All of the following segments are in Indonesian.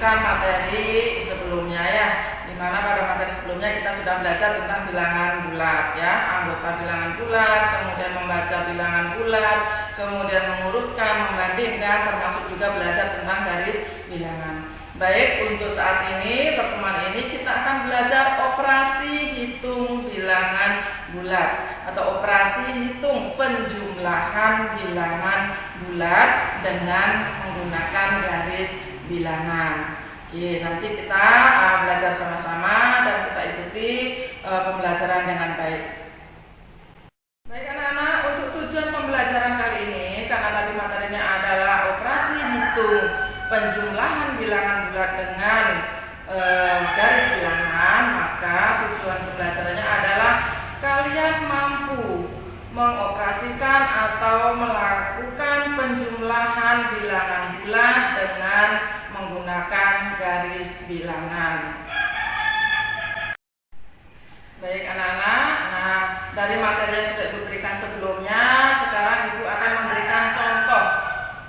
melanjutkan materi sebelumnya ya, dimana pada materi sebelumnya kita sudah belajar tentang bilangan bulat ya, anggota bilangan bulat, kemudian membaca bilangan bulat, kemudian mengurutkan, membandingkan, termasuk juga belajar tentang garis bilangan. Baik, untuk saat ini, pertemuan ini kita akan belajar operasi hitung bilangan bulat atau operasi hitung penjumlahan bilangan bulat dengan menggunakan garis bilangan. Oke, nanti kita belajar sama-sama dan kita ikuti pembelajaran dengan baik. Baik anak-anak, untuk tujuan pembelajaran kali ini, karena tadi materinya adalah operasi hitung penjumlahan bilangan bulat dengan garis bilangan, maka tujuan pembelajarannya adalah kalian mampu mengoperasikan atau melakukan penjumlahan bilangan bulat dengan menggunakan garis bilangan. Baik anak-anak, nah dari materi yang sudah diberikan sebelumnya, sekarang Ibu akan memberikan contoh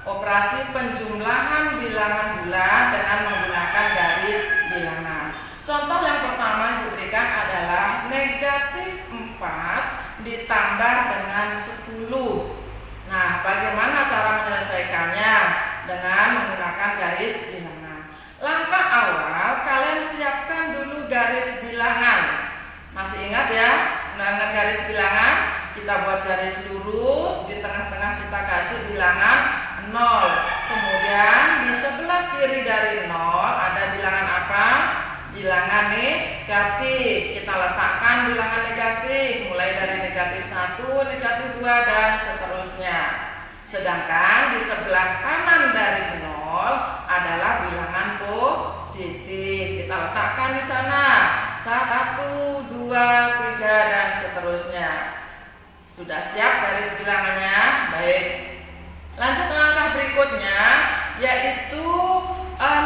operasi penjumlahan bilangan bulat dengan menggunakan garis bilangan. Contoh yang pertama Ibu berikan adalah negatif 4 ditambah dengan 10. Nah, bagaimana cara menyelesaikannya? Dengan menggunakan garis bilangan. Langkah awal, kalian siapkan dulu garis bilangan. Masih ingat ya, dengan garis bilangan kita buat garis lurus, di tengah-tengah kita kasih bilangan 0. Kemudian di sebelah kiri dari 0 ada bilangan apa? Bilangan negatif. Kita letakkan bilangan negatif mulai dari negatif 1, negatif 2 dan seterusnya. Sedangkan di sebelah kanan dari 0 adalah bilangan positif. Kita letakkan di sana 1, 2, 3 dan seterusnya. Sudah siap garis bilangannya? Baik. Lanjut ke langkah berikutnya, yaitu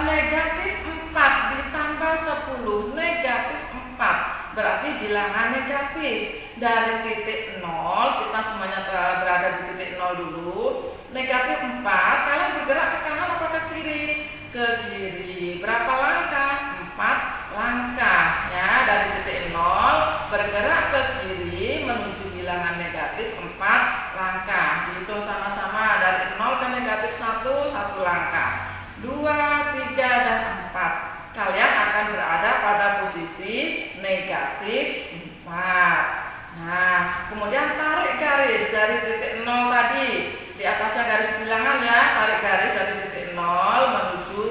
negatif 4 ditambah 10. Negatif 4 berarti bilangan negatif. Dari titik 0, kita semuanya berada di titik 0 dulu. Negatif 4, kalian bergerak ke kanan apa ke kiri? Ke kiri. Berapa langkah? 4 langkah ya. Dari titik 0 bergerak ke kiri menuju bilangan negatif 4 langkah. Dihitung sama-sama dari 0 ke negatif 1, 1 langkah, 2, 3 dan 4. Kalian akan berada pada posisi negatif 4. Nah, kemudian tarik garis dari titik 0 tadi. Di atasnya garis bilangan ya, tarik garis dari titik 0 menuju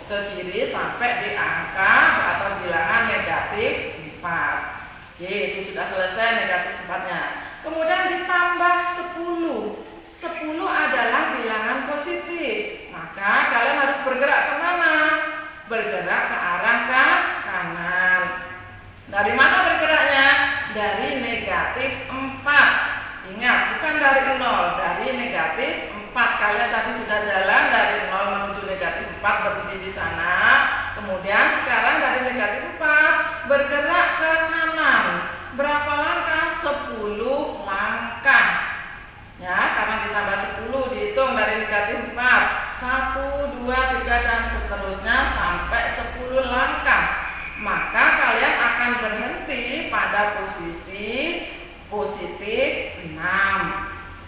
ke kiri sampai di angka atau bilangan negatif 4. Oke, itu sudah selesai negatif 4-nya. Kemudian ditambah 10. 10 adalah bilangan positif. Maka kalian harus bergerak ke mana? Bergerak ke arah kanan. Dari mana bergeraknya? Dari negatif 4. Ingat, bukan dari 0, dari negatif 4. Kalian tadi sudah jalan dari 0 menuju negatif 4, berhenti di sana. Kemudian sekarang dari negatif 4 bergerak ke kanan. Berapa langkah? 10 langkah. Ya, karena ditambah 10 dihitung dari negatif 4. 1, 2, 3 dan seterusnya sampai 10 langkah. Maka kalian akan berhenti pada posisi positif 6.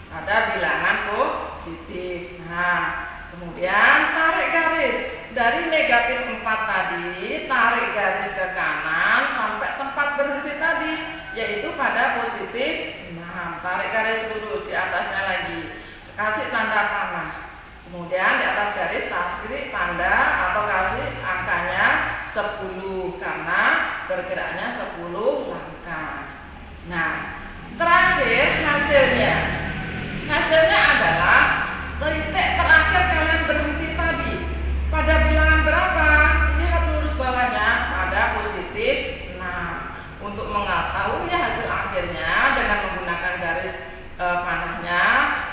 Pada bilangan positif. Nah, kemudian tarik garis dari negatif 4 tadi, tarik garis ke kanan sampai tempat berhenti tadi, yaitu pada positif 6. Tarik garis lurus di atasnya lagi, kasih tanda panah. Kemudian di atas garis kasih tanda atau kasih angkanya 10 karena bergeraknya 10 langkah. Nah, terakhir hasilnya adalah titik terakhir kalian berhenti tadi pada bilangan berapa? Lihat lurus bawahnya pada positif 6. Untuk mengetahui hasil akhirnya dengan menggunakan garis panahnya,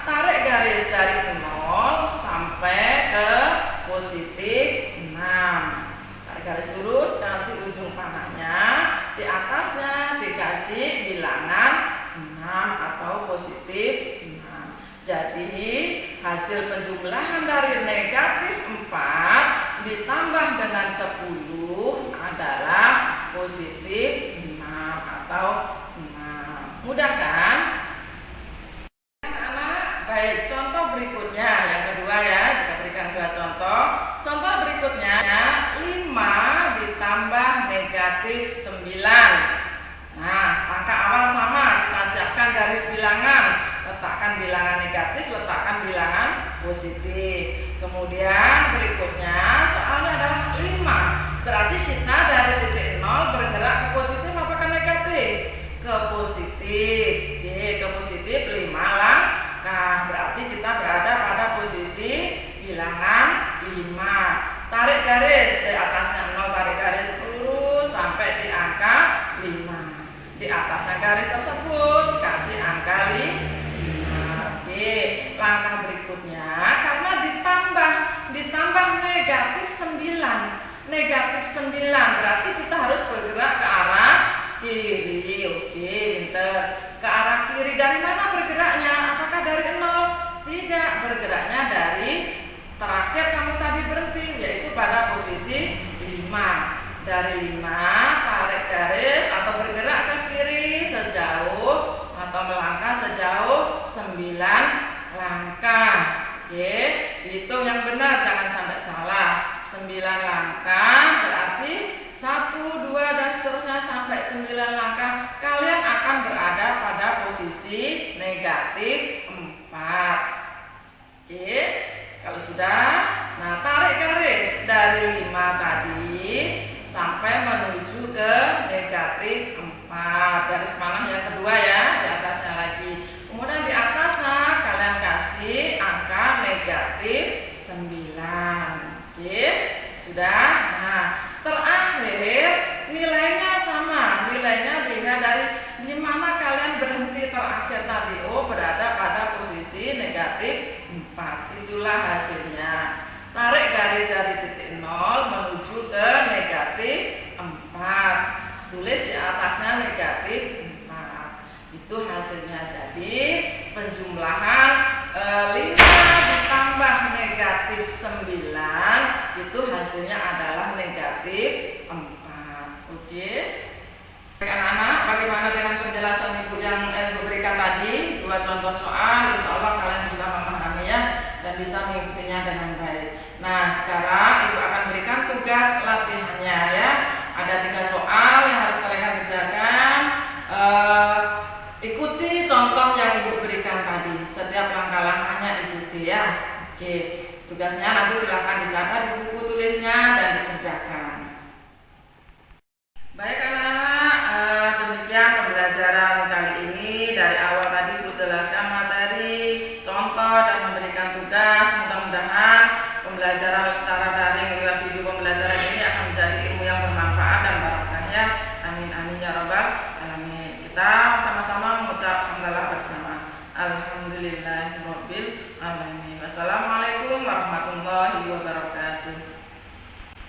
tarik garis dari 0 sampai ke positif 6. Tarik garis lurus, kasih ujung panahnya, di atasnya dikasih bilangan 6 atau positif 6. Jadi hasil penjumlahan dari negatif 4 ditambah dengan positif 6 atau 6. Mudah kan? Anak-anak, baik, contoh berikutnya yang kedua ya, kita berikan 2 contoh. Contoh berikutnya 5 ditambah negatif 9. Nah, angka awal sama, kita siapkan garis bilangan, letakkan bilangan negatif, letakkan bilangan positif. Kemudian berikutnya soalnya adalah 5. Berarti kita dari titik 0 bergerak ke positif apa ke negatif? Ke positif. Oke, ke positif 5 langkah. Berarti kita berada pada posisi bilangan 5. Tarik garis di atasnya 0, tarik garis lurus sampai di angka 5. Di atasnya garis tersebut kasih angka 5. Oke, langkah berikutnya karena ditambah negatif 9. Negatif 9 berarti kita harus bergerak ke arah kiri. Oke, pinter. Ke arah kiri dari mana bergeraknya? Apakah dari 0? Tidak, bergeraknya dari terakhir kamu tadi berhenti, yaitu pada posisi 5. Dari 5 tarik garis atau bergerak ke kiri sejauh atau melangkah sejauh 9 langkah. Oke, hitung yang benar, jangan sampai salah. 9 langkah berarti 1, 2 dan seterusnya sampai 9 langkah kalian akan berada pada posisi negatif 4. Oke, kalau sudah, nah tarik garis dari 5 tadi sampai menuju ke negatif 4. Garis panah yang kedua ya, di atasnya lagi. Kemudian di atasnya kalian kasih angka negatif 9. Oke, sudah. Nah, terakhir nilainya sama. Nilainya dilihat dari di mana kalian berhenti terakhir tadi. Oh, berada pada posisi negatif 4. Itulah hasilnya. Tarik garis dari titik 0 menuju ke negatif 4. Tulis di atasnya negatif 4. Itu hasilnya. Jadi penjumlahan 5 ditambah negatif 9 itu hasilnya adalah negatif 4. Oke. Anak-anak, bagaimana dengan penjelasan ibu yang ibu berikan tadi? 2 contoh soal, insya Allah kalian bisa memahami ya dan bisa mengikutinya dengan baik. Nah, sekarang ibu akan berikan tugas latihannya ya. Ada 3 soal yang harus kalian kerjakan. Ikuti contoh yang ibu berikan tadi. Setiap langkah-langkahnya ikuti ya. Oke, tugasnya nanti silahkan dicatat di buku tulisnya dan dikerjakan. Baik anak-anak, demikian pembelajaran kali ini. Dari awal tadi ibu jelaskan materi, contoh dan memberikan tugas. Mudah-mudahan pembelajaran secara daring lewat video pembelajaran ini akan menjadi ilmu yang bermanfaat dan barokah ya. Amin amin ya rabbal alamin. Kita sama-sama mengucap hamdalah bersama. Alhamdulillahirabbil alamin. Wassalamualaikum warahmatullahi wabarakatuh.